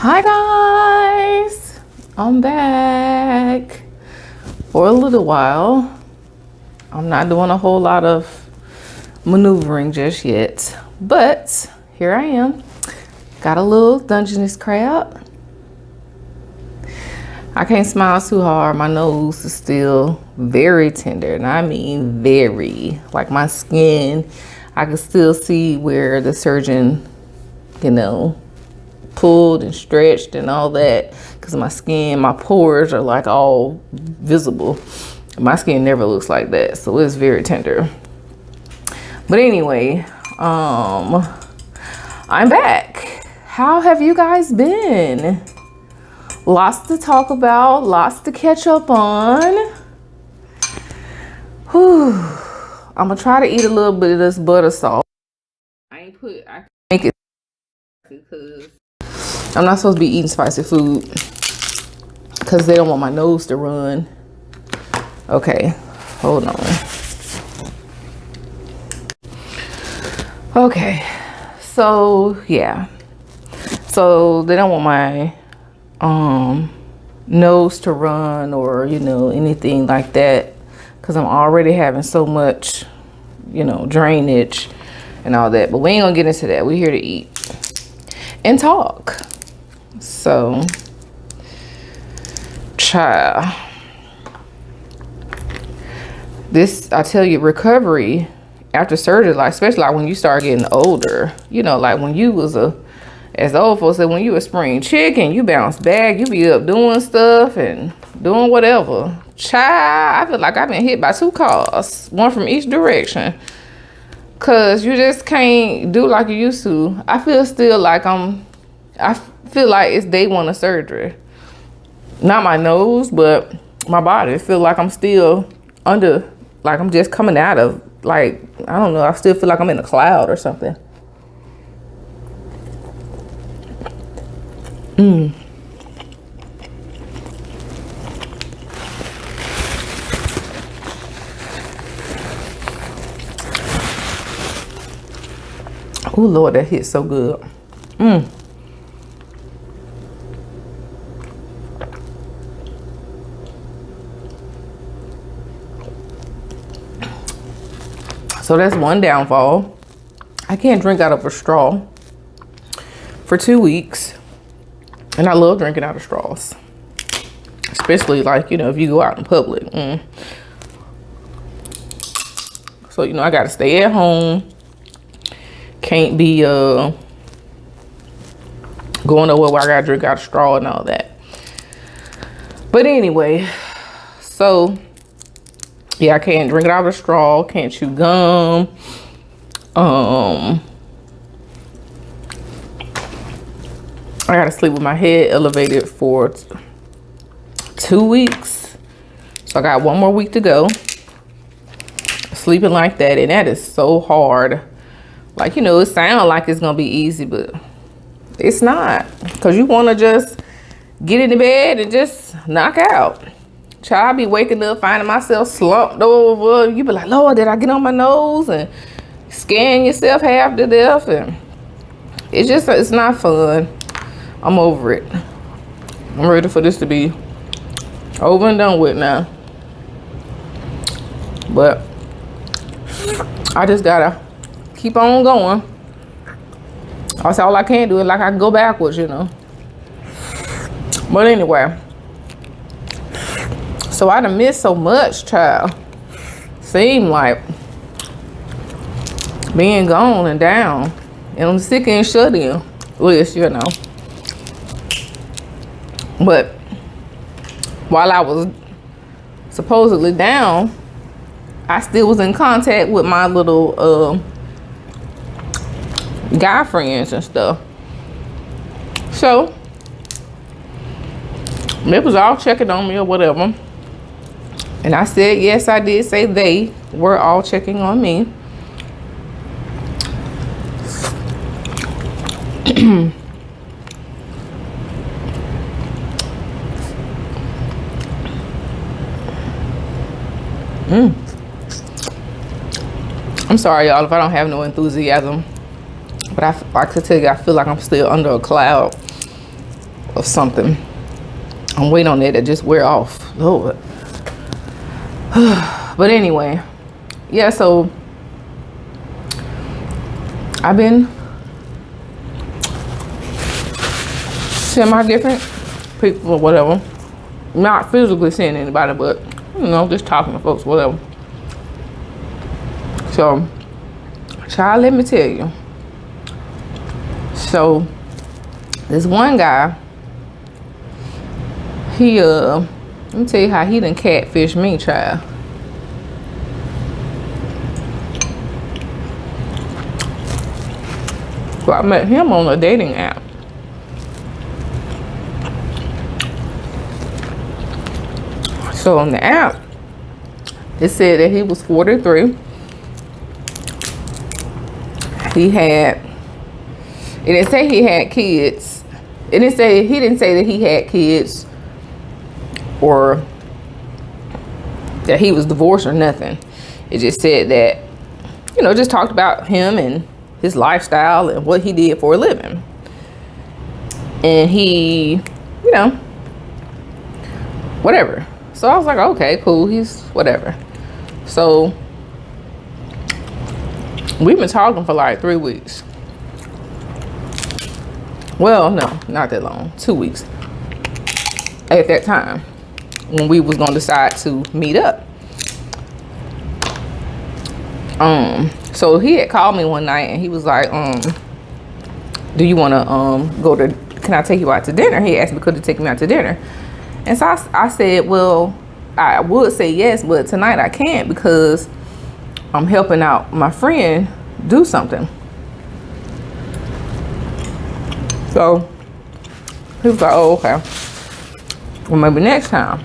Hi guys, I'm back for a little while. I'm not doing a whole lot of maneuvering just yet, but here I am. Got a little Dungeness crab. I can't smile too hard. My nose is still very tender, and I mean very. Like my skin, I can still see where the surgeon, pulled and stretched and all that, because my skin, my pores are like all visible. My skin never looks like that, so it's very tender. But anyway, I'm back. How have you guys been? Lots to talk about, lots to catch up on. Whew. I'm gonna try to eat a little bit of this butter sauce. I can make it because I'm not supposed to be eating spicy food because they don't want my nose to run. Okay, hold on. Okay, so yeah. So they don't want my nose to run or, anything like that, because I'm already having so much, drainage and all that. But we ain't gonna get into that. We're here to eat and talk. So, child, this, I tell you, recovery after surgery, like especially like when you start getting older, like when you was as the old folks say, when you a spring chicken, you bounce back, you be up doing stuff and doing whatever. Child, I feel like I've been hit by 2 cars, one from each direction, cause you just can't do like you used to. I feel still like I feel like it's day 1 of surgery. Not my nose, but my body. I feel like I'm still under, like I'm just coming out of, like, I don't know, I still feel like I'm in a cloud or something. Oh Lord, that hit so good. So that's one downfall. I can't drink out of a straw for 2 weeks. And I love drinking out of straws. Especially like, if you go out in public. So, I gotta stay at home. Can't be going nowhere where I gotta drink out of straw and all that. But anyway, so yeah, I can't drink it out of a straw, can't chew gum. I gotta sleep with my head elevated for 2 weeks. So I got 1 more week to go. Sleeping like that, and that is so hard. Like, it sounds like it's gonna be easy, but it's not. Cause you wanna just get into bed and just knock out. Child, be waking up, finding myself slumped over. You be like, Lord, did I get on my nose? And scan yourself half to death. And it's not fun. I'm over it. I'm ready for this to be over and done with now. But I just gotta keep on going. That's all I can do. Is like I can go backwards, But anyway. So I done missed so much, child. Seemed like being gone and down. And I'm sick and shut in list, But while I was supposedly down, I still was in contact with my little guy friends and stuff. So they was all checking on me or whatever. And I said, yes, I did say they were all checking on me. I'm sorry, y'all, if I don't have no enthusiasm. But I could tell you, I feel like I'm still under a cloud. of something. I'm waiting on that to just wear off. Lord. But anyway, yeah, so I've been semi-different people or whatever. Not physically seeing anybody, but, you know, just talking to folks, whatever. So, child, let me tell you. So, this one guy, he, let me tell you how he done catfished me, child. So I met him on a dating app. So on the app, it said that he was 43. He didn't say he had kids. He didn't say that he had kids or that he was divorced or nothing. It just said that, you know, just talked about him and his lifestyle and what he did for a living. And he, you know, whatever. So I was like, okay, cool. He's whatever. So we've been talking for like 3 weeks. Well, no, not that long. 2 weeks. At that time, when we was gonna decide to meet up. So he had called me one night and he was like, do you wanna can I take you out to dinner? He asked me, could he take me out to dinner? And so I said, well, I would say yes, but tonight I can't because I'm helping out my friend do something. So he was like, oh, okay. Well, maybe next time.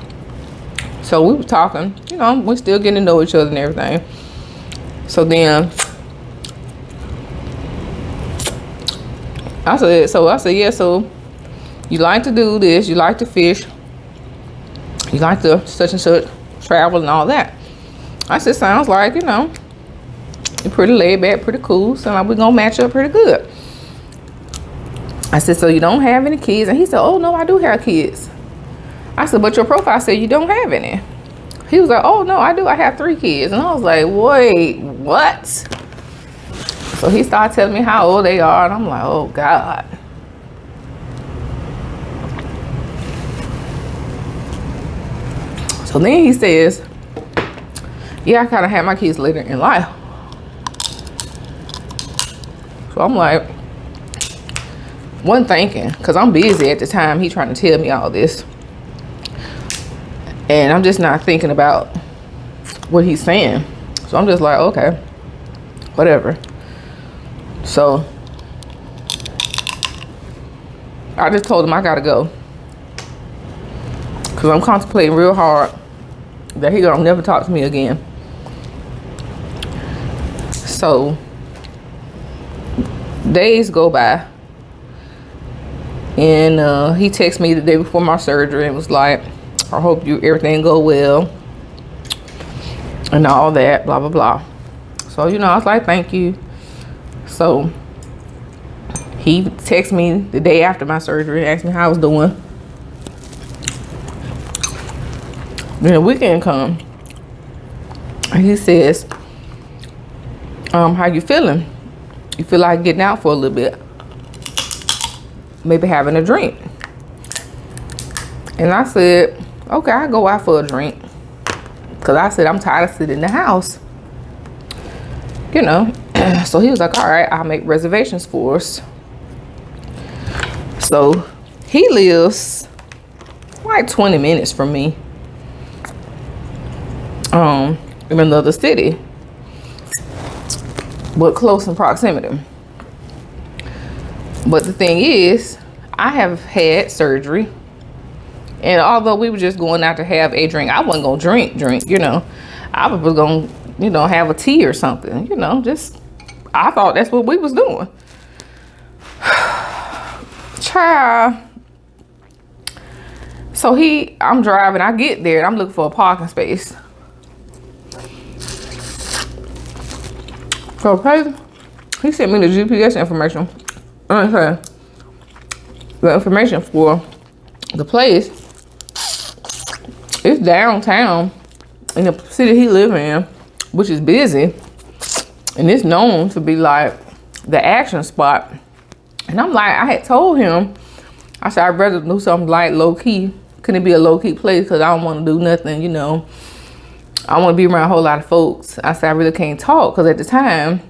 So we were talking, you know, we're still getting to know each other and everything. So then I said, yeah, so you like to do this, you like to fish, you like to such and such, travel and all that. I said, sounds like, you know, you're pretty laid back, pretty cool. So like we're gonna match up pretty good. I said, so you don't have any kids? And he said, oh no, I do have kids. I said, but your profile said you don't have any. He was like, oh no, I do. I have 3 kids. And I was like, wait, what? So he started telling me how old they are. And I'm like, oh God. So then he says, yeah, I kind of had my kids later in life. So I'm like, wasn't thinking, because I'm busy at the time he trying to tell me all this. And I'm just not thinking about what he's saying. So I'm just like, okay, whatever. So I just told him I gotta go. Because I'm contemplating real hard that he gonna never talk to me again. So days go by. And he texted me the day before my surgery and was like, I hope everything go well and all that, blah, blah, blah. So, you know, I was like, thank you. So he texted me the day after my surgery and asked me how I was doing. Then the weekend come and he says, how you feeling? You feel like getting out for a little bit? Maybe having a drink. And I said, okay, I'll go out for a drink. Because I said, I'm tired of sitting in the house. You know. So he was like, all right, I'll make reservations for us. So he lives like 20 minutes from me. In another city. But close in proximity. But the thing is, I have had surgery. And although we were just going out to have a drink, I wasn't going to drink, you know. I was going to, you know, have a tea or something, you know, just, I thought that's what we was doing. Child. So I'm driving, I get there and I'm looking for a parking space. So crazy. He sent me the GPS information. Okay. The information for the place is downtown in the city he live in, which is busy. And it's known to be like the action spot. And I'm like, I had told him, I said, I'd rather do something like low key. Can it be a low key place? Because I don't want to do nothing, you know. I want to be around a whole lot of folks. I said, I really can't talk. Because at the time,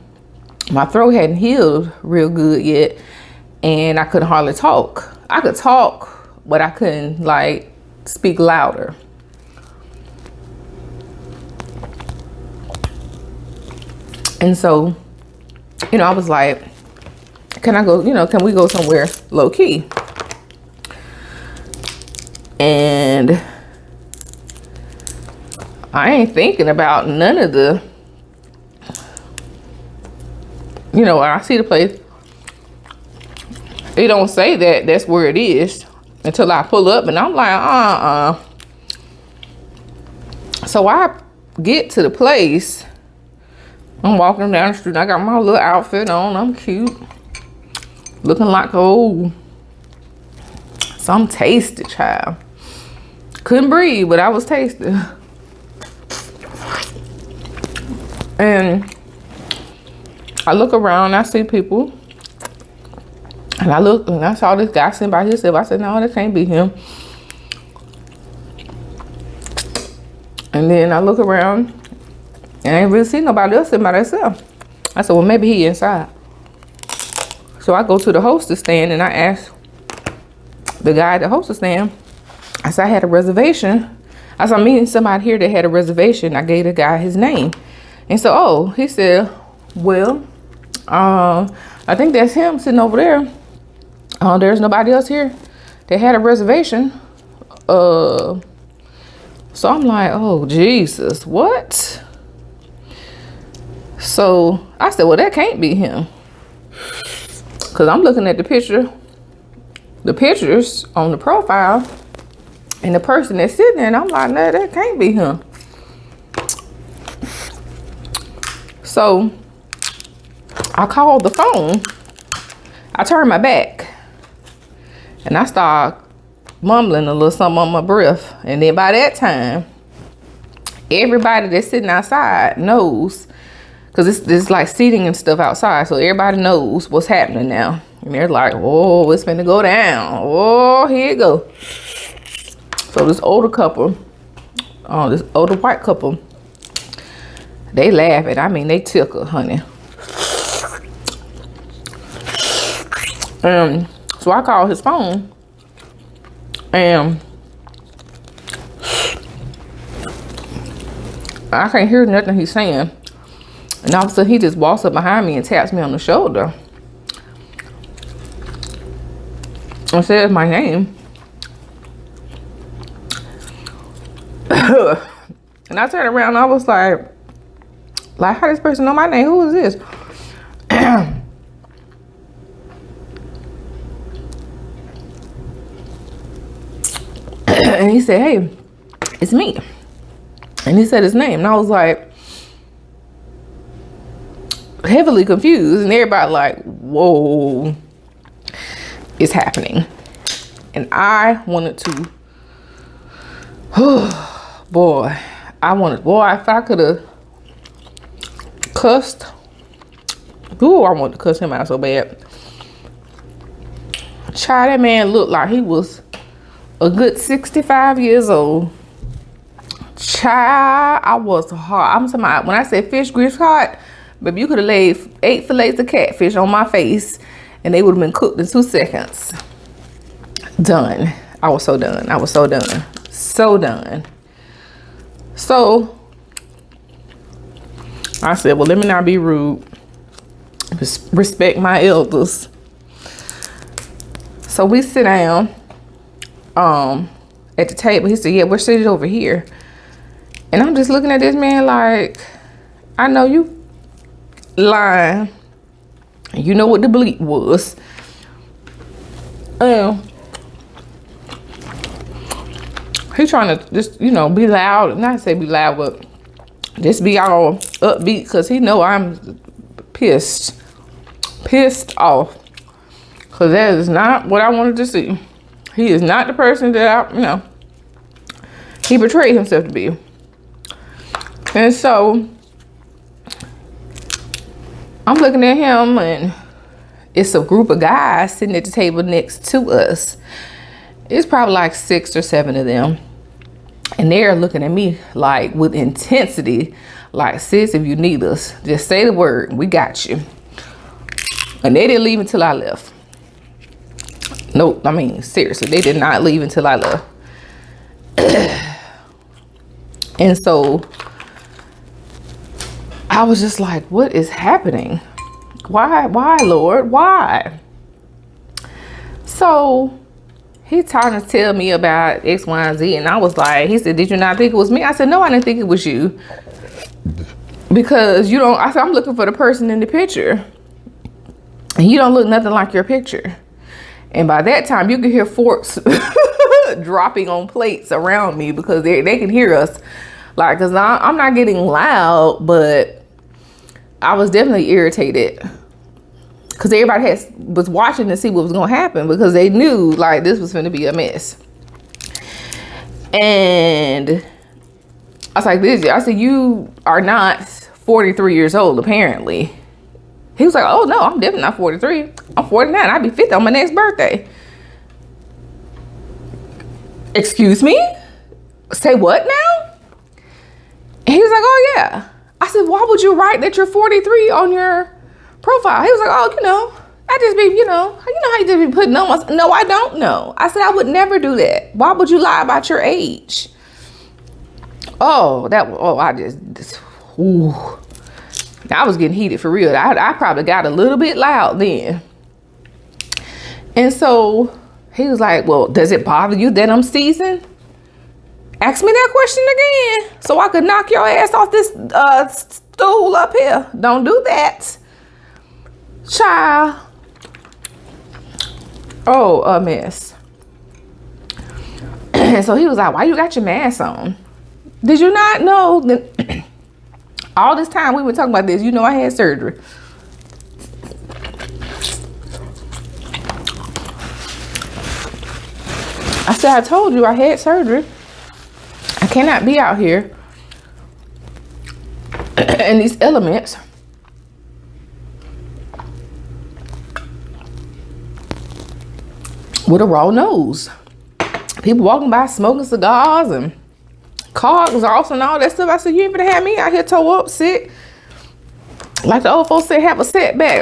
my throat hadn't healed real good yet. And I couldn't hardly talk. I could talk, but I couldn't like speak louder. And so, you know, I was like, can I go, you know, can we go somewhere low key? And I ain't thinking about none of the, you know, when I see the place, it don't say that that's where it is until I pull up and I'm like, So I get to the place. I'm walking down the street. I got my little outfit on. I'm cute. Looking like some tasty child. Couldn't breathe, but I was tasty. And I look around, I see people. And I look and I saw this guy sitting by himself. I said, no, that can't be him. And then I look around and I ain't really see nobody else sitting by themselves. I said, well, maybe he inside. So I go to the hostess stand and I ask the guy at the hostess stand, I said, I had a reservation. I said, I'm meeting somebody here that had a reservation. I gave the guy his name. And so, he said, well, I think that's him sitting over there. There's nobody else here that had a reservation. So I'm like, oh, Jesus, what? So I said, well, that can't be him. Because I'm looking at the pictures on the profile and the person that's sitting there, and I'm like, no, that can't be him. So I called the phone. I turned my back and I started mumbling a little something on my breath. And then by that time, everybody that's sitting outside knows, because it's like seating and stuff outside. So everybody knows what's happening now. And they're like, oh, it's finna go down. Oh, here it go. So this older couple, this older white couple, they laughing. I mean, they tickle, honey. So I called his phone and I can't hear nothing he's saying. And all of a sudden he just walks up behind me and taps me on the shoulder and says my name. And I turned around and I was like, how this person know my name? Who is this? And he said, hey, it's me. And he said his name. And I was like, heavily confused. And everybody like, whoa, it's happening. And I wanted to, boy, if I could have cussed, I wanted to cuss him out so bad. Child, that man looked like he was a good 65 years old. Child, I was hot. I'm talking about, when I said fish grits hot, baby, you could have laid 8 fillets of catfish on my face and they would have been cooked in 2 seconds. Done. I was so done. I was so done. So done. So I said, well, let me not be rude. Respect my elders. So we sit down at the table. He said, yeah, we're seated over here. And I'm just looking at this man like, I know you lying. You know what the bleep was. He's trying to just, you know, be loud. Not say be loud, but just be all upbeat because he know I'm pissed off. Because that is not what I wanted to see. He is not the person that he portrayed himself to be. And so I'm looking at him, and it's a group of guys sitting at the table next to us. It's probably like 6 or 7 of them. And they're looking at me like with intensity, like, sis, if you need us, just say the word. We got you. And they didn't leave until I left. Nope, I mean, seriously, they did not leave until I left. And so I was just like, what is happening? Why, Lord, why? So he trying to tell me about X, Y, and Z. And I was like, he said, did you not think it was me? I said, no, I didn't think it was you. Because you don't, I said, I'm looking for the person in the picture. And you don't look nothing like your picture. And by that time, you could hear forks dropping on plates around me, because they can hear us. Like, because I'm not getting loud, but I was definitely irritated. Because everybody was watching to see what was going to happen, because they knew, like, this was going to be a mess. And I was like, I said, you are not 43 years old, apparently. He was like, oh, no, I'm definitely not 43. I'm 49. I'll be 50 on my next birthday. Excuse me? Say what now? And he was like, oh, yeah. I said, why would you write that you're 43 on your profile? He was like, oh, I just be, you know how you just be putting on. No, I don't know. I said, I would never do that. Why would you lie about your age? I was getting heated for real. I probably got a little bit loud then. And so he was like, well, does it bother you that I'm seasoned? Ask me that question again, so I could knock your ass off this stool up here. Don't do that, child. Oh, a mess. And so he was like, why you got your mask on? Did you not know that all this time we were talking about this, I had surgery? I said, I told you I had surgery. I cannot be out here in these elements. With a raw nose. People walking by smoking cigars and car exhaust and all that stuff. I said, you ain't gonna have me out here toe up, sick. Like the old folks say, have a setback.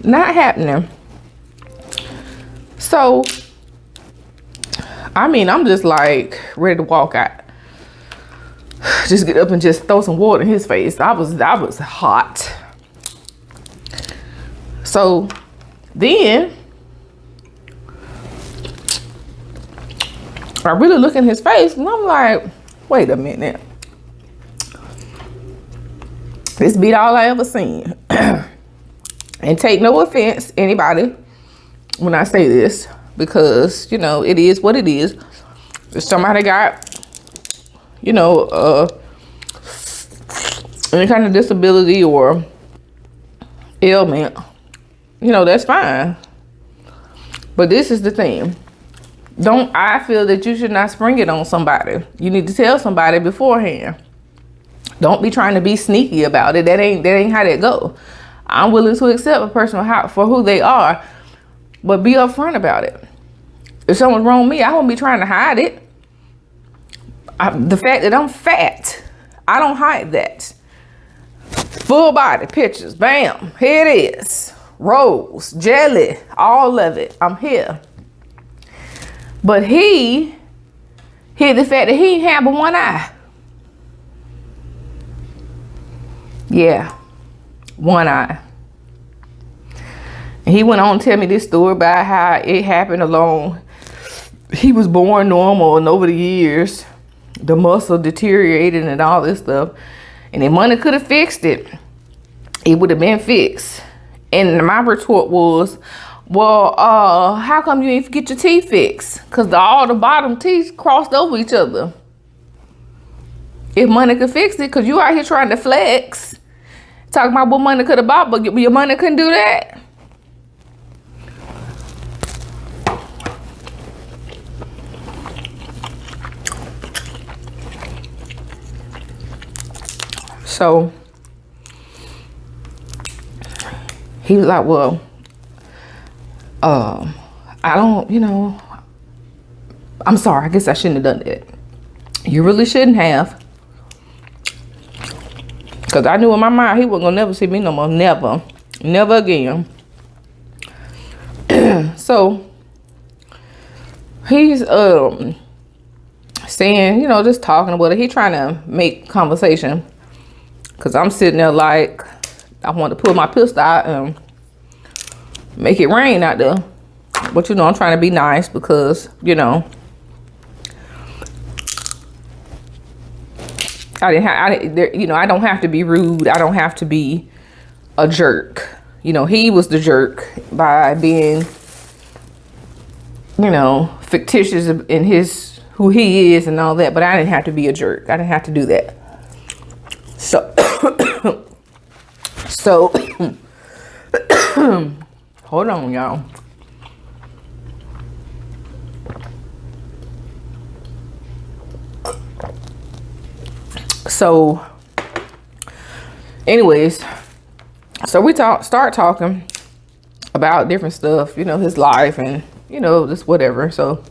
Not happening. So, I mean, I'm just like ready to walk out. Just get up and just throw some water in his face. I was hot. So then I really look in his face and I'm like, wait a minute. This beat all I ever seen. And take no offense, anybody, when I say this, because, it is what it is. If somebody got, any kind of disability or ailment, that's fine. But this is the thing. I feel that you should not spring it on somebody. You need to tell somebody beforehand. Don't be trying to be sneaky about it. That ain't how that go. I'm willing to accept a person for who they are, but be upfront about it. If someone's wrong with me, I won't be trying to hide it. The fact that I'm fat, I don't hide that. Full body pictures, bam, here it is. Rolls, jelly, all of it. I'm here. But he hid the fact that he ain't have but one eye. Yeah, one eye. And he went on to tell me this story about how it happened along. He was born normal, and over the years, the muscle deteriorated and all this stuff. And if money could have fixed it, it would have been fixed. And my retort was, well, how come you ain't get your teeth fixed? Because all the bottom teeth crossed over each other. If money could fix it, because you out here trying to flex, talking about what money could have bought, but your money couldn't do that. So he was like, well, I don't, you know, I'm sorry. I guess I shouldn't have done that. You really shouldn't have. Because I knew in my mind he wasn't going to never see me no more. Never. Never again. So he's saying, you know, just talking about it. He trying to make conversation. Because I'm sitting there like, I want to pull my pistol out and make it rain out there. But, you know, I'm trying to be nice because, you know, I don't have to be rude. I don't have to be a jerk. You know, he was the jerk by being, you know, fictitious in his, who he is and all that. But I didn't have to be a jerk. I didn't have to do that. So, hold on, y'all. So, anyways, so we start talking about different stuff, you know, his life and, you know, just whatever. So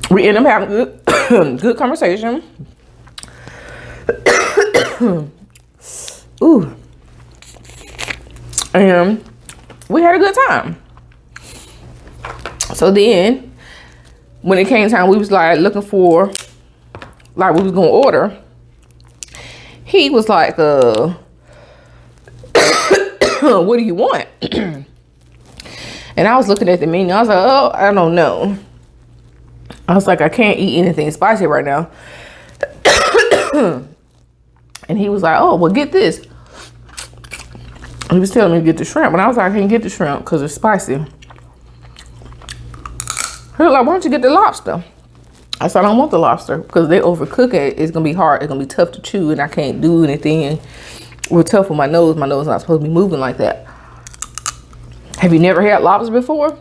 we end up having good conversation. Ooh. And we had a good time. So then when it came time, we was like looking for, like we was gonna order. He was like, what do you want? And I was looking at the menu. I was like, oh, I don't know. I was like, I can't eat anything spicy right now. And he was like, oh, well, get this. He was telling me to get the shrimp. And I was like, I can't get the shrimp because it's spicy. He was like, why don't you get the lobster? I said, I don't want the lobster because they overcook it. It's going to be hard. It's going to be tough to chew and I can't do anything. We're tough with my nose. My nose is not supposed to be moving like that. Have you never had lobster before?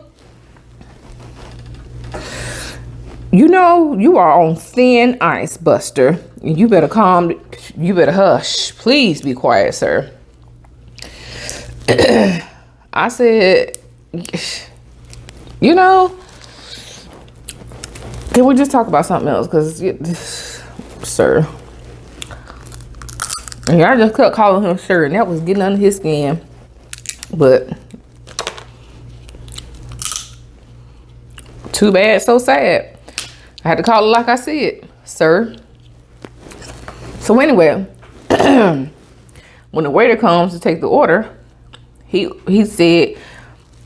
You know, you are on thin ice, Buster. You better you better hush. Please be quiet, sir. I said, you know, can we just talk about something else? Because, sir. And I just kept calling him sir, and that was getting under his skin. But too bad, so sad. I had to call it like I said, sir. So anyway, when the waiter comes to take the order, he said,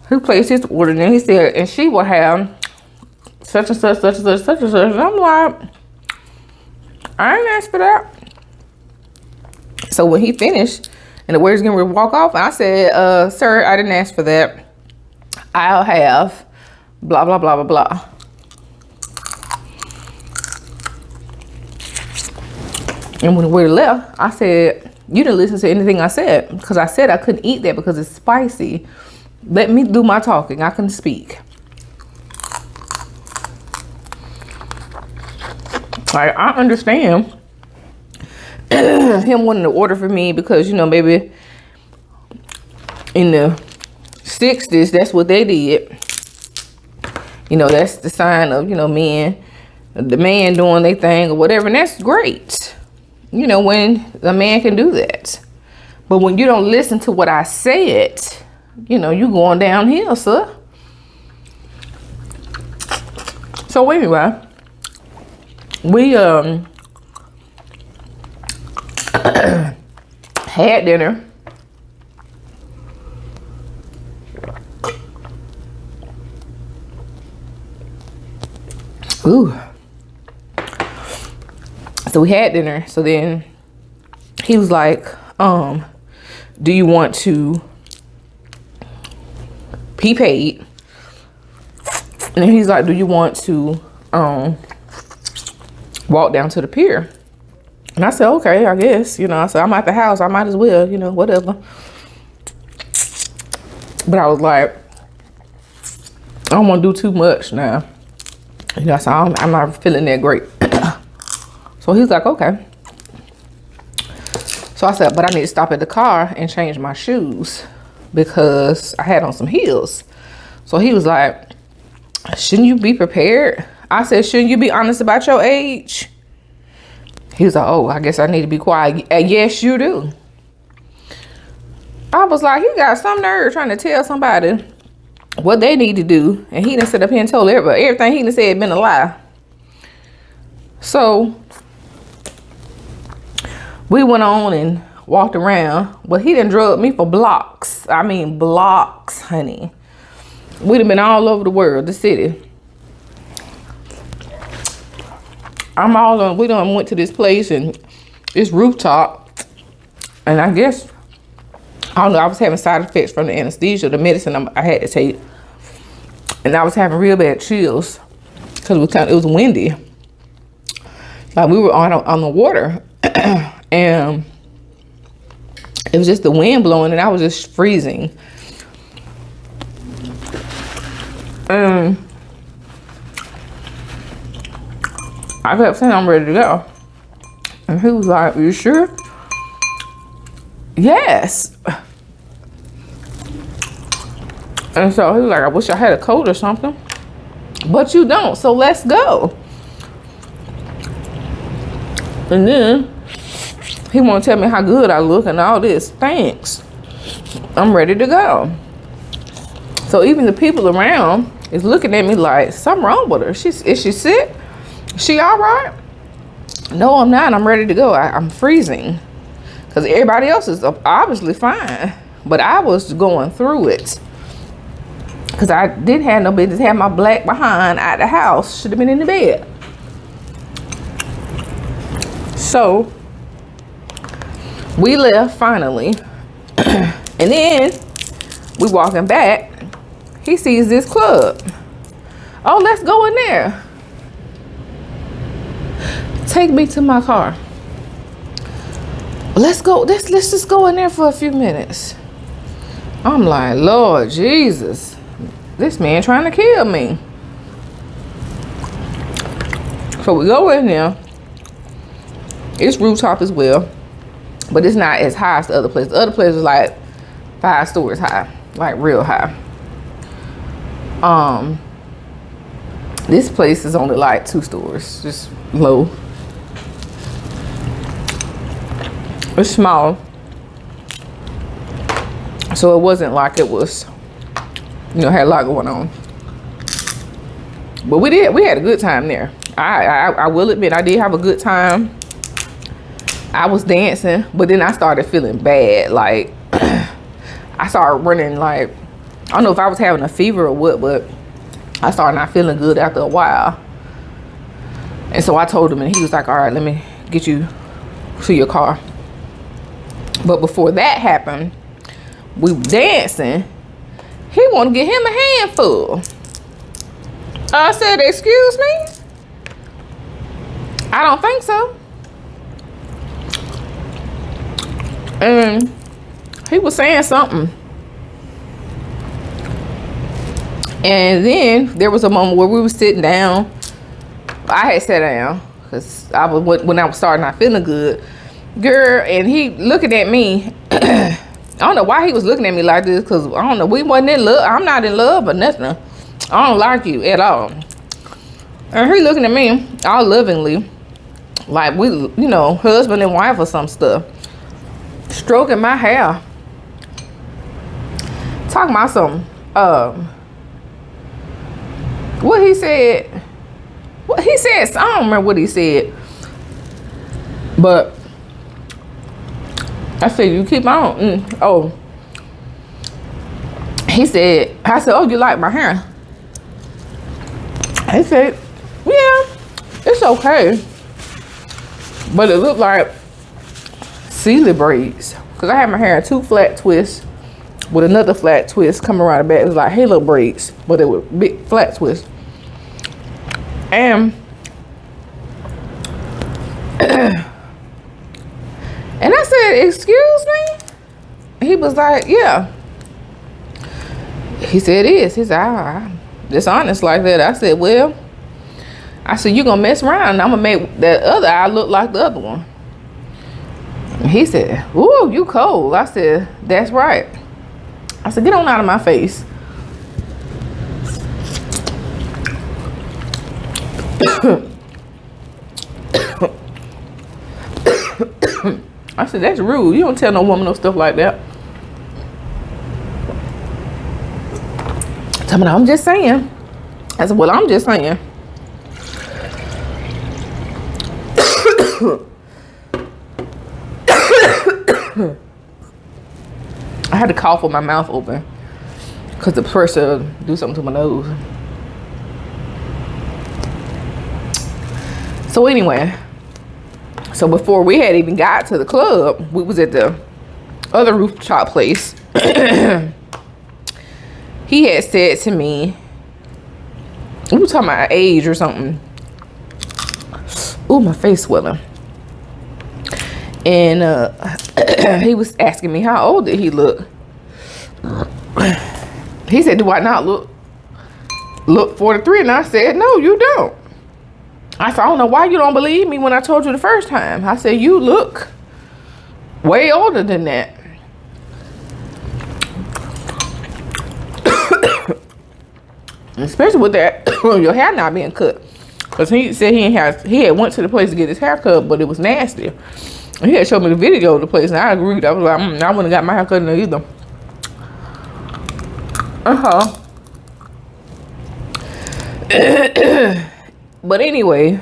he placed his order, and then he said, and she will have such and such, such and such, such and such. And I'm like, I ain't asked for that. So when he finished and the waiter's getting ready to walk off, I said, sir, I didn't ask for that. I'll have blah, blah, blah, blah, blah. And when the waiter left, I said, you didn't listen to anything I said, because I said I couldn't eat that because it's spicy. Let me do my talking. I can speak. Like, I understand him wanting to order for me because, you know, maybe in the 60s, that's what they did. You know, that's the sign of, you know, the man doing their thing or whatever. And that's great. You know, when a man can do that. But when you don't listen to what I said, you know, you going downhill, sir. So anyway, we had dinner. Ooh. So we had dinner. So then he was like, do you want to be paid? And then he's like, do you want to walk down to the pier? And I said, okay, I guess, you know, I said, I'm at the house. I might as well, you know, whatever. But I was like, I don't want to do too much now. You know, so I'm not feeling that great. So he's like, okay. So I said, but I need to stop at the car and change my shoes because I had on some heels. So he was like, shouldn't you be prepared? I said, shouldn't you be honest about your age? He was like, oh, I guess I need to be quiet. Yes, you do. I was like, he got some nerve trying to tell somebody what they need to do. And he done sit up here and told everybody everything he done said been a lie. So we went on and walked around. But he done drugged me for blocks. I mean, blocks, honey. We'd have been all over the world, the city. We done went to this place and it's rooftop. And I guess, I don't know, I was having side effects from the anesthesia, the medicine I had to take. And I was having real bad chills because it was windy. Like we were on the water and it was just the wind blowing and I was just freezing. I kept saying I'm ready to go. And he was like, are you sure? Yes. And so he was like, I wish I had a coat or something. But you don't, so let's go. And then he want to tell me how good I look and all this. Thanks. I'm ready to go. So even the people around is looking at me like, something wrong with her. Is she sick? She all right? No, I'm not. I'm ready to go. I'm freezing. Because everybody else is obviously fine. But I was going through it. Because I didn't have no business having my black behind out the house. Should have been in the bed. So we left finally. And then we walking back. He sees this club. Oh, let's go in there. Take me to my car. Let's go. Let's just go in there for a few minutes. I'm like, Lord Jesus, this man trying to kill me. So we go in there. It's rooftop as well, but it's not as high as the other place. The other place is like 5 stories high, like real high. This place is only like 2 stories, just low. It's small, so it wasn't like it was, had a lot going on. But we had a good time there. I will admit I did have a good time. I was dancing, but then I started feeling bad. Like I started running, like I don't know if I was having a fever or what, but I started not feeling good after a while. And so I told him, and he was like, all right, let me get you to your car. But before that happened, we were dancing. He wanted to get him a handful. I said, excuse me? I don't think so. And he was saying something. And then there was a moment where we were sitting down. I had sat down because when I was starting not feeling good. Girl, and he looking at me. I don't know why he was looking at me like this, because I don't know, we wasn't in love. I'm not in love or nothing. I don't like you at all. And he looking at me all lovingly, like we, husband and wife or some stuff. Stroking my hair. Talking about some, what he said. What he said, I don't remember what he said. But I said, you keep on. Oh. I said, oh, you like my hair? He said, yeah, it's okay. But it looked like Sealy braids. Because I had my hair in 2 flat twists with another flat twist coming around the back. It was like halo braids, but they were big flat twists. And and I said, excuse me? He was like, yeah. He said it is. He said, I'm dishonest like that. I said, well, you're going to mess around and I'm going to make that other eye look like the other one. He said, "Ooh, you cold." I said, "That's right." I said, "Get on out of my face." I said, "That's rude. You don't tell no woman no stuff like that." Tell me, I'm just saying. I said, "Well, I'm just saying." I had to cough with my mouth open because the pressure do something to my nose. So anyway, so before we had even got to the club, we was at the other rooftop place. He had said to me, we were talking about age or something. Ooh, my face swelling. And he was asking me how old did he look. He said, "Do I not look 43?" And I said, "No, you don't." I said, "I don't know why you don't believe me when I told you the first time." I said, "You look way older than that." Especially with that your hair not being cut. Because he said he had went to the place to get his hair cut, but it was nasty. He had showed me the video of the place, and I agreed. I was like, I wouldn't have got my hair cut in there either. But anyway,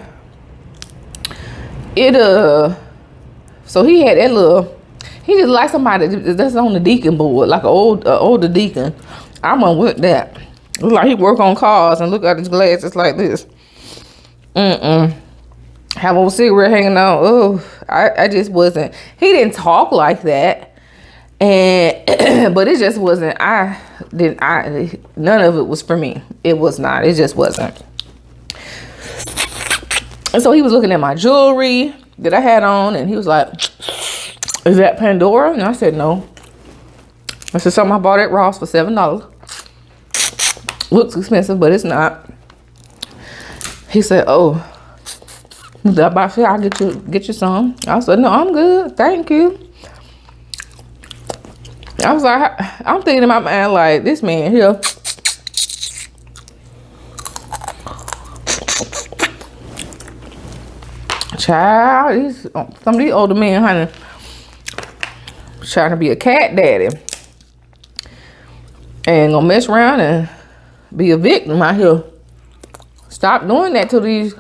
so he had that little, he just like somebody that's on the deacon board, like an older deacon. I'm on with that. It was like he work on cars and look at his glasses like this. Have a cigarette hanging out. Oh, I just wasn't. He didn't talk like that, and but it just wasn't. None of it was for me. It was not. It just wasn't. And so he was looking at my jewelry that I had on, and he was like, "Is that Pandora?" And I said, "No." I said, "Something I bought at Ross for $7. Looks expensive, but it's not." He said, "Oh." I'll get you some. I said, "No, I'm good. Thank you." I was like, I'm thinking in my mind, like, this man here. Child, some of these older men, honey, trying to be a cat daddy. And gonna mess around and be a victim out here. Stop doing that to these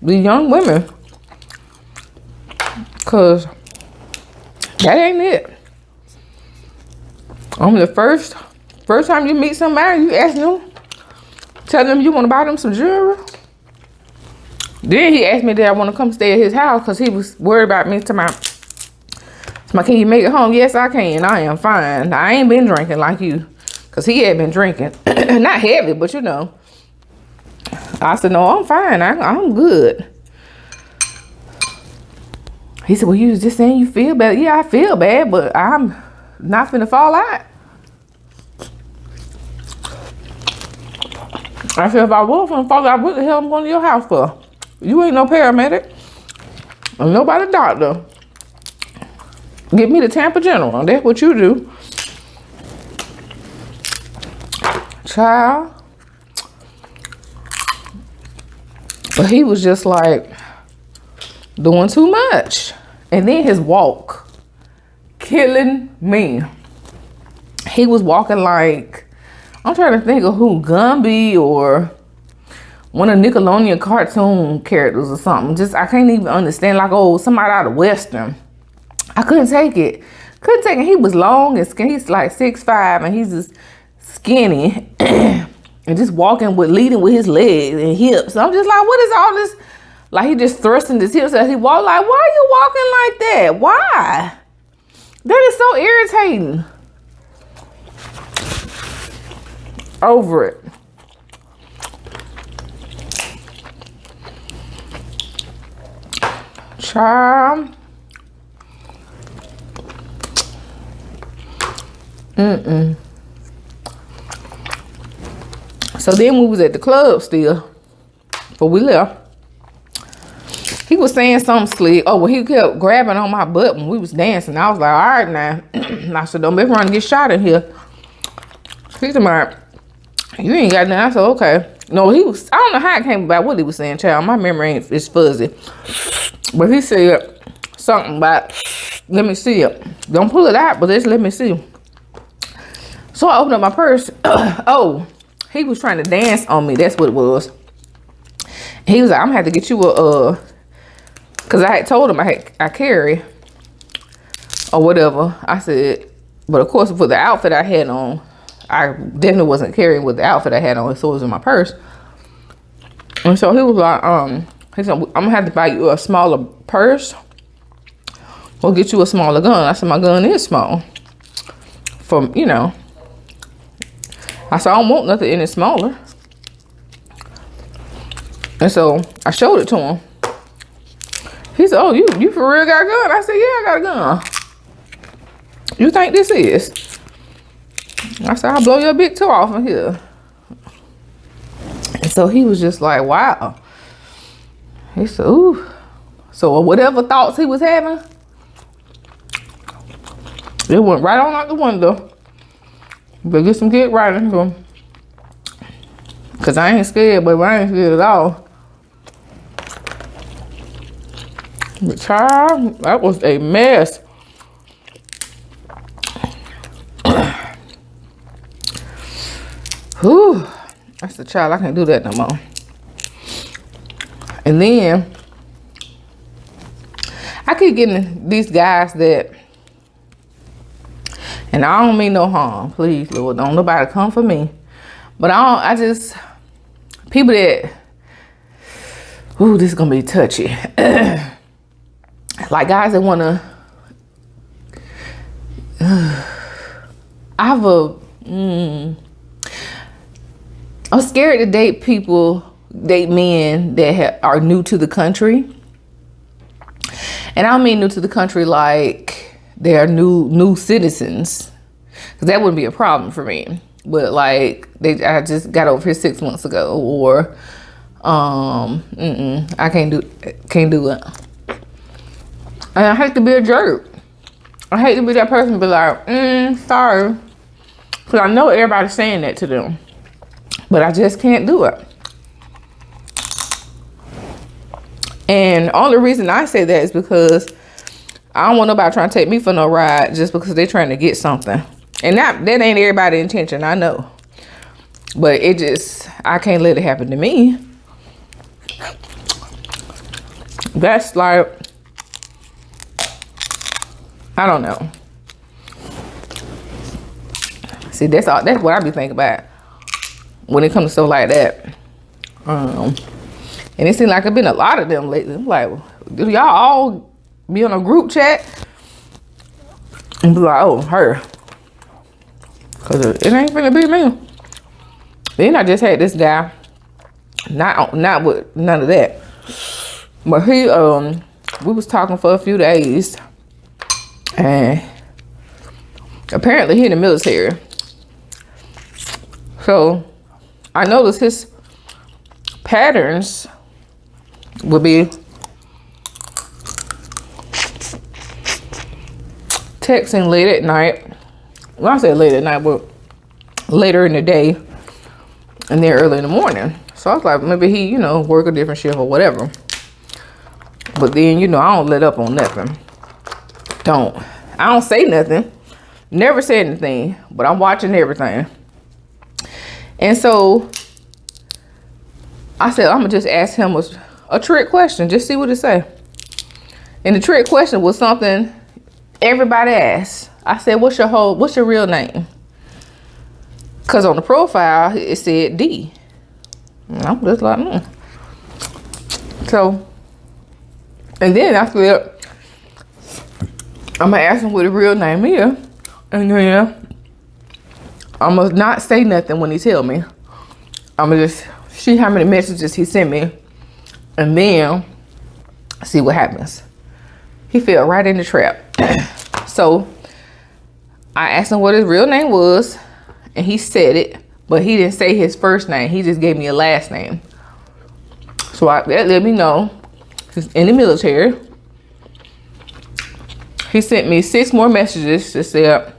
young women, cause that ain't it. The first time you meet somebody, you ask them, tell them you want to buy them some jewelry. Then he asked me that I want to come stay at his house because he was worried about me. Can you make it home? Yes, I can. I am fine. I ain't been drinking like you, cause he had been drinking, not heavy, but you know. I said, "No, I'm fine. I'm good." He said, "Well, you was just saying you feel bad." Yeah, I feel bad, but I'm not finna fall out. I said, "If I was finna fall out, what the hell I'm going to your house for? You ain't no paramedic. I'm nobody doctor. Get me to Tampa General. That's what you do." Child. But he was just like doing too much. And then his walk, killing me. He was walking like, I'm trying to think of who, Gumby or one of Nickelodeon cartoon characters or something. Just, I can't even understand, like, oh, somebody out of Western. I couldn't take it. He was long and skinny. He's like 6'5", and he's just skinny. And just leading with his legs and hips. I'm just like, what is all this? Like, he just thrusting his hips as he walked. Like, why are you walking like that? Why? That is so irritating. Over it. Child. So then we was at the club still, but we left. He was saying something slick. Oh, well, he kept grabbing on my butt when we was dancing. I was like, all right now. I said, don't be trying to get shot in here. He's like, you ain't got nothing. I said, okay. No, he was, I don't know how it came about what he was saying, child. My memory is fuzzy. But he said something about, let me see it. Don't pull it out, but just let me see. So I opened up my purse. Oh, he was trying to dance on me. That's what it was. He was like, I'm gonna have to get you a, cause I had told him I carry or whatever. I said, but of course for the outfit I had on, I definitely wasn't carrying with the outfit I had on, so it was in my purse. And so he was like, he said, I'm gonna have to buy you a smaller purse or get you a smaller gun. I said, my gun is small. From, you know, I said, I don't want nothing any smaller. And so I showed it to him. He said, oh, you for real got a gun? I said, yeah, I got a gun. You think this is? I said, I'll blow your big toe off in here. And so he was just like, wow. He said, ooh. So whatever thoughts he was having, it went right on out the window. But get some get right into him. Cause I ain't scared, but I ain't scared at all. But child, that was a mess. Whew. I said, child, I can't do that no more. And then I keep getting these guys that, and I don't mean no harm, please, Lord, don't nobody come for me. But I just, people that, ooh, this is gonna be touchy. Like guys that wanna, I'm scared to date men that are new to the country. And I don't mean new to the country like they're new citizens, because that wouldn't be a problem for me. But like I just got over here 6 months ago, or I can't do it. And I hate to be a jerk. I hate to be that person, be like, sorry, because I know everybody's saying that to them, but I just can't do it. And the only reason I say that is because I don't want nobody trying to take me for no ride just because they're trying to get something. And that ain't everybody's intention, I know. But it just, I can't let it happen to me. That's like, I don't know. See, that's what I be thinking about when it comes to stuff like that. And it seems like it's been a lot of them lately. I'm like, do y'all all be on a group chat and be like, oh, her? Cause it ain't finna be me. Then I just had this guy, not with none of that, but he, we was talking for a few days, and apparently he in the military. So I noticed his patterns would be texting late at night. Well, I say late at night, but later in the day and then early in the morning. So I was like, maybe he, work a different shift or whatever. But then, I don't let up on nothing. I don't say nothing. Never say anything, but I'm watching everything. And so I said, I'm gonna just ask him a trick question, just see what it say. And the trick question was something everybody asked. I said, what's your real name? Cause on the profile it said D. And I'm just like, So, and then I said, I'm gonna ask him what his real name is, and then I'm gonna not say nothing when he tell me. I'm gonna just see how many messages he sent me, and then see what happens. He fell right in the trap. So I asked him what his real name was, and he said it, but he didn't say his first name. He just gave me a last name. So that let me know He's in the military. He sent me 6 more messages that said,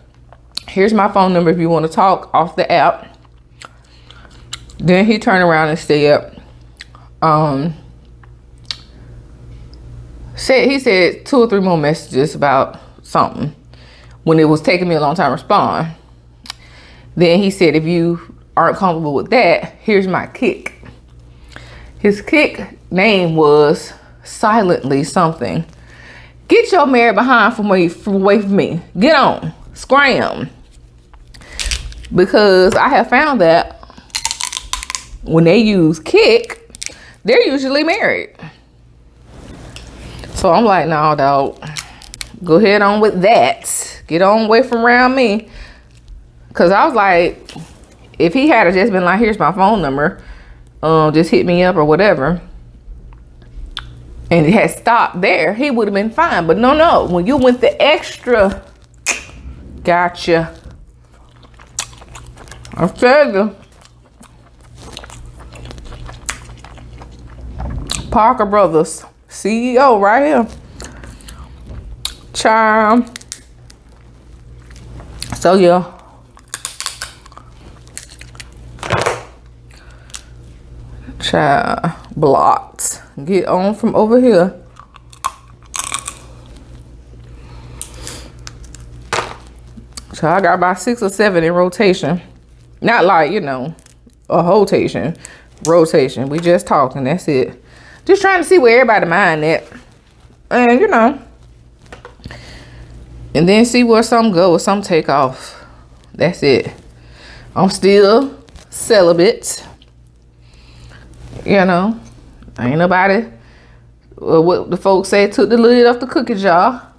here's my phone number if you want to talk off the app. Then he turned around and said, he said 2 or 3 more messages about something when it was taking me a long time to respond. Then he said, if you aren't comfortable with that, here's my kick. His kick name was Silently something. Get your married behind from away from me. Get on. Scram. Because I have found that when they use kick, they're usually married. So I'm like, no, dog. Go ahead on with that. Get on away from around me. Because I was like, if he had just been like, here's my phone number, just hit me up or whatever, and it had stopped there, he would have been fine. But no. When you went the extra, gotcha. I tell you. Parker Brothers, CEO right here. Charm. So yeah. Child, blocked. Get on from over here. So I got about 6 or 7 in rotation. Not like, you know, a rotation. Rotation. We just talking. That's it. Just trying to see where everybody mind at. And, you know. And then see where some go or some take off. That's it. I'm still celibate. You know, ain't nobody, what the folks say, took the lid off the cookie jar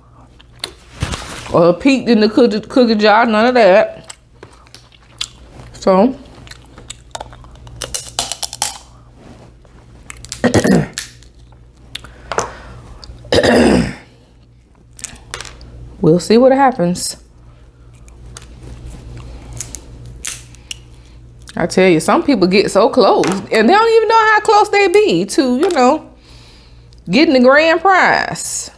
or peeked in the cookie jar, none of that. So, we'll see what happens. I tell you, some people get so close and they don't even know how close they be to, you know, getting the grand prize.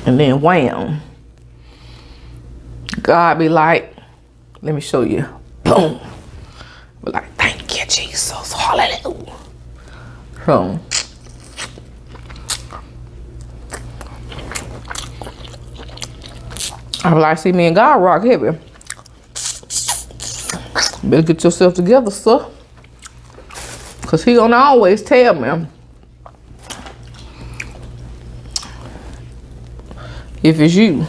And then wham. God be like, let me show you. Boom. Be like, thank you, Jesus. Hallelujah. So, I be like, see, me and God rock heavy. Better get yourself together, sir. Because he gonna always tell me if it's you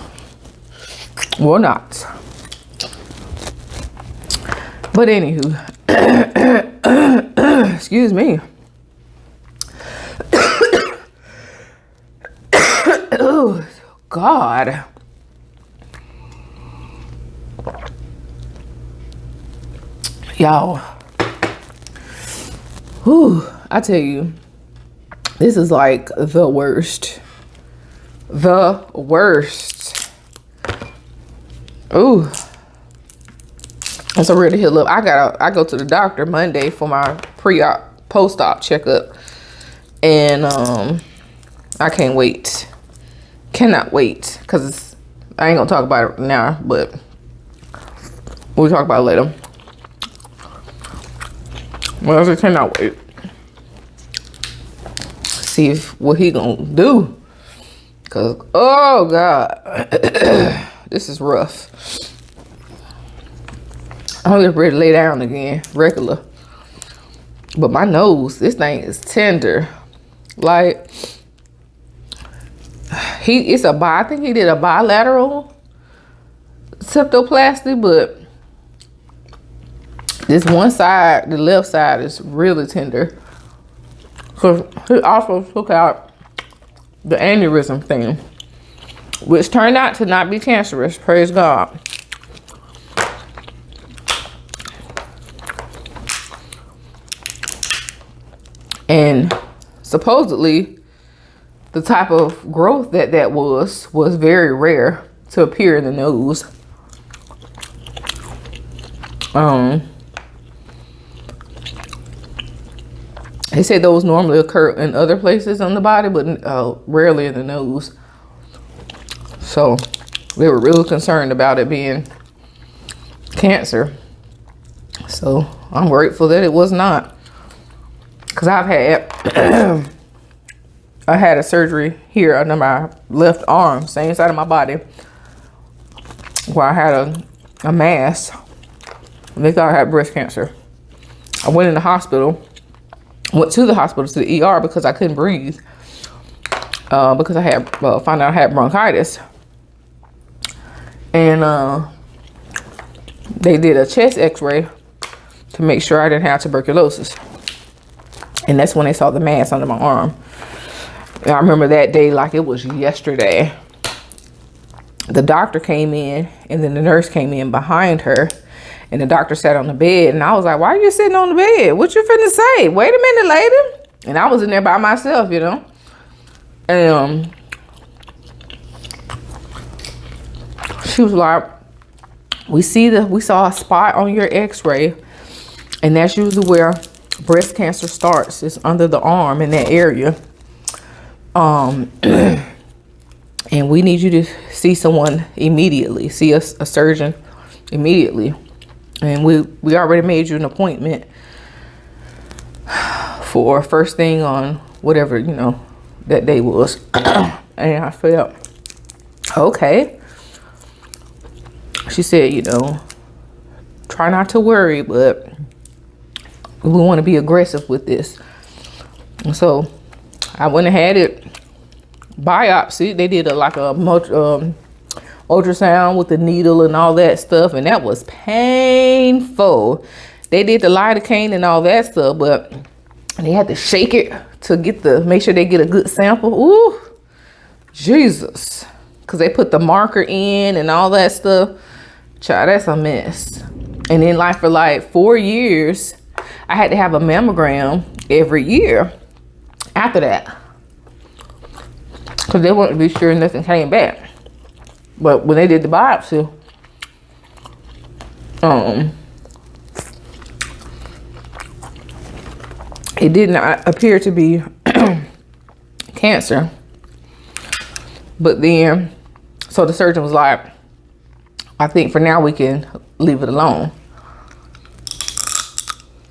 or not. But anywho, excuse me. Oh, God. Y'all, whew, I tell you, this is like the worst. The worst. Ooh. It's a real to heal up. I go to the doctor Monday for my pre-op, post-op checkup. And I can't wait. Cannot wait. Because I ain't gonna talk about it now, but we'll talk about it later. Well, I cannot wait. See what he gonna do. Cause, oh God, this is rough. I'm just ready to lay down again, regular. But my nose, this thing is tender. Like, I think he did a bilateral septoplasty, but this one side, the left side, is really tender. So he also took out the aneurysm thing, which turned out to not be cancerous, praise God. And supposedly the type of growth that was very rare to appear in the nose. They say those normally occur in other places on the body, but rarely in the nose. So they were really concerned about it being cancer. So I'm grateful that it was not. Because I've had, I had a surgery here under my left arm, same side of my body, where I had a mass. And they thought I had breast cancer. I went in the hospital. Went to the hospital, to the ER, because I couldn't breathe. Because I had found out I had bronchitis. And they did a chest x-ray to make sure I didn't have tuberculosis. And that's when they saw the mass under my arm. And I remember that day like it was yesterday. The doctor came in, and then the nurse came in behind her. And the doctor sat on the bed, and I was like, why are you sitting on the bed? What you finna say? Wait a minute, lady. And I was in there by myself, you know. And she was like, we saw a spot on your x-ray, and that's usually where breast cancer starts. It's under the arm in that area. And we need you to see someone immediately. See a surgeon immediately. And we already made you an appointment for first thing on whatever, you know, that day was. And I felt, okay. She said, you know, try not to worry, but we want to be aggressive with this. And so I went and had it biopsy. They did a ultrasound with the needle and all that stuff, and that was painful. They did the lidocaine and all that stuff, but they had to shake it to make sure they get a good sample. Ooh, Jesus, because they put the marker in and all that stuff. Child, that's a mess. And then like for like 4 years, I had to have a mammogram every year after that, because they wanted to be sure nothing came back. But when they did the biopsy, it did not appear to be cancer. But then, so the surgeon was like, I think for now we can leave it alone.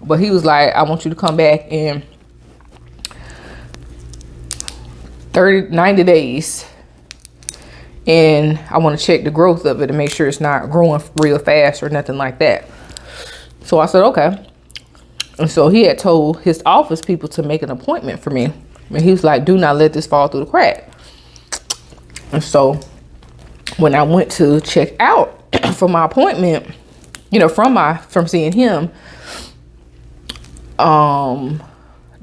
But he was like, I want you to come back in 90 days. And I want to check the growth of it and make sure it's not growing real fast or nothing like that. So I said, okay. And so he had told his office people to make an appointment for me. And he was like, do not let this fall through the crack. And so when I went to check out for my appointment, you know, from seeing him, the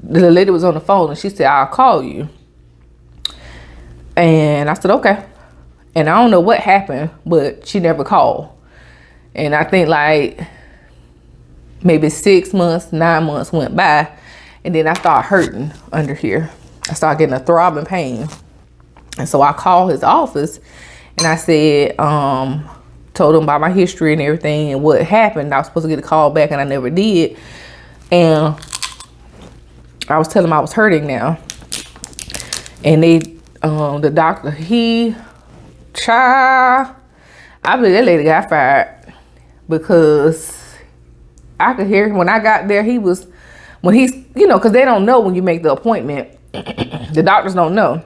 lady was on the phone and she said, I'll call you. And I said, okay. And I don't know what happened, but she never called. And I think like maybe 6 months, 9 months went by. And then I started hurting under here. I started getting a throbbing pain. And so I called his office and I said, told him about my history and everything and what happened. I was supposed to get a call back and I never did. And I was telling him I was hurting now. And the doctor, I believe that lady got fired, because I could hear when I got there, because they don't know when you make the appointment. The doctors don't know.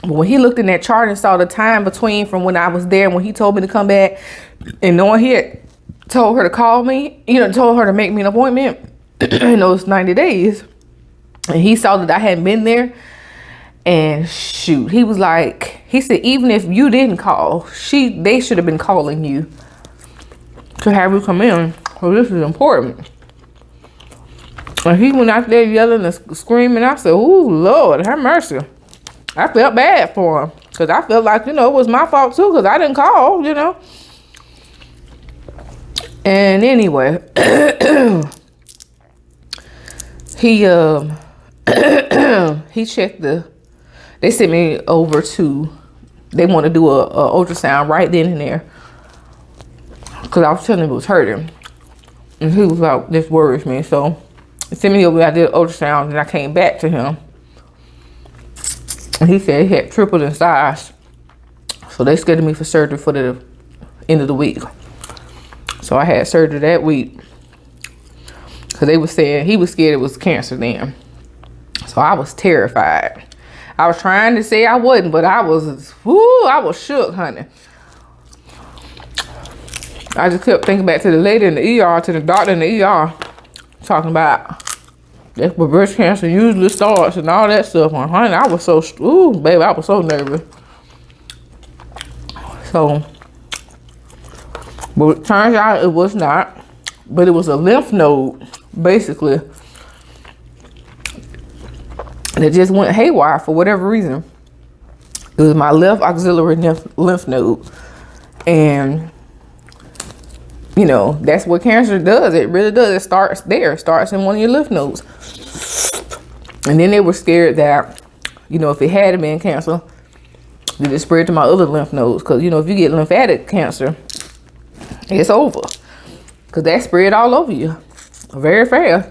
But when he looked in that chart and saw the time between from when I was there and when he told me to come back, and knowing he had told her to call me, told her to make me an appointment in those 90 days. And he saw that I hadn't been there. And shoot, he was like, he said, even if you didn't call, they should have been calling you to have you come in. So this is important. And he went out there yelling and screaming. I said, oh, Lord, have mercy. I felt bad for him, because I felt like, it was my fault too, because I didn't call, And anyway, he checked they sent me over they want to do a ultrasound right then and there, because I was telling him it was hurting. And he was like, this worries me. So sent me over. I did ultrasound, and I came back to him. And he said he had tripled in size. So they scheduled me for surgery for the end of the week. So I had surgery that week. Because they were saying he was scared it was cancer then. So I was terrified. I was trying to say I wasn't, but I was shook, honey. I just kept thinking back to the lady in the ER, to the doctor in the ER, talking about that's where breast cancer usually starts and all that stuff. And honey, I was so, baby, I was so nervous. So, but it turns out it was not, but it was a lymph node, basically, that just went haywire for whatever reason. It was my left axillary lymph node. And, you know, that's what cancer does. It really does. It starts there. It starts in one of your lymph nodes. And then they were scared that, you know, if it had been cancer, did it spread to my other lymph nodes? Because, you know, if you get lymphatic cancer, it's over. Because that spread all over you very fast.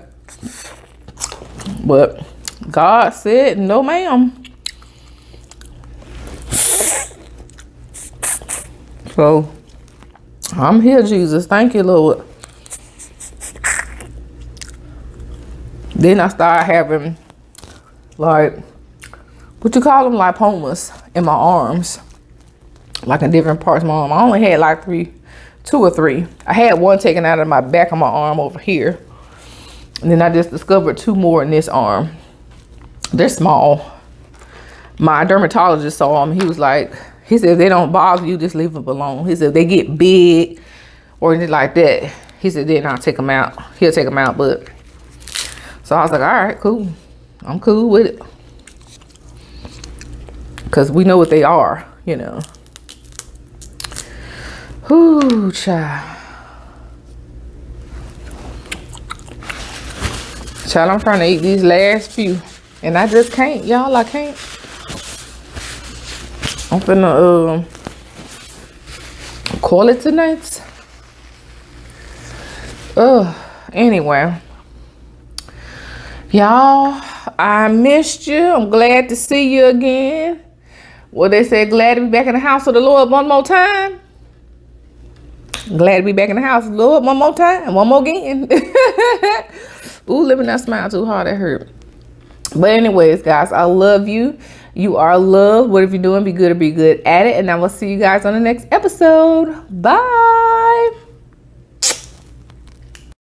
But God said, no, ma'am. So, I'm here, Jesus. Thank you, Lord. Then I started having, like, what you call them, lipomas in my arms. Like in different parts of my arm. I only had like 2 or 3. I had one taken out of my back of my arm over here. And then I just discovered 2 more in this arm. They're small. My dermatologist saw them. He was like, he said, if they don't bother you, just leave them alone. He said, if they get big or anything like that, he said, then I'll take them out. He'll take them out, but. So I was like, all right, cool. I'm cool with it. Because we know what they are, you know. Whoo, child. Child, I'm trying to eat these last few. And I just can't, y'all. I can't. I'm finna call it tonight. Anyway. Y'all, I missed you. I'm glad to see you again. Well, they said glad to be back in the house of the Lord one more time. Glad to be back in the house of the Lord one more time. One more again. Ooh, let me not smile too hard. That hurt. But anyways, guys, I love you. You are loved. Whatever you're doing, be good or be good at it. And I will see you guys on the next episode. Bye.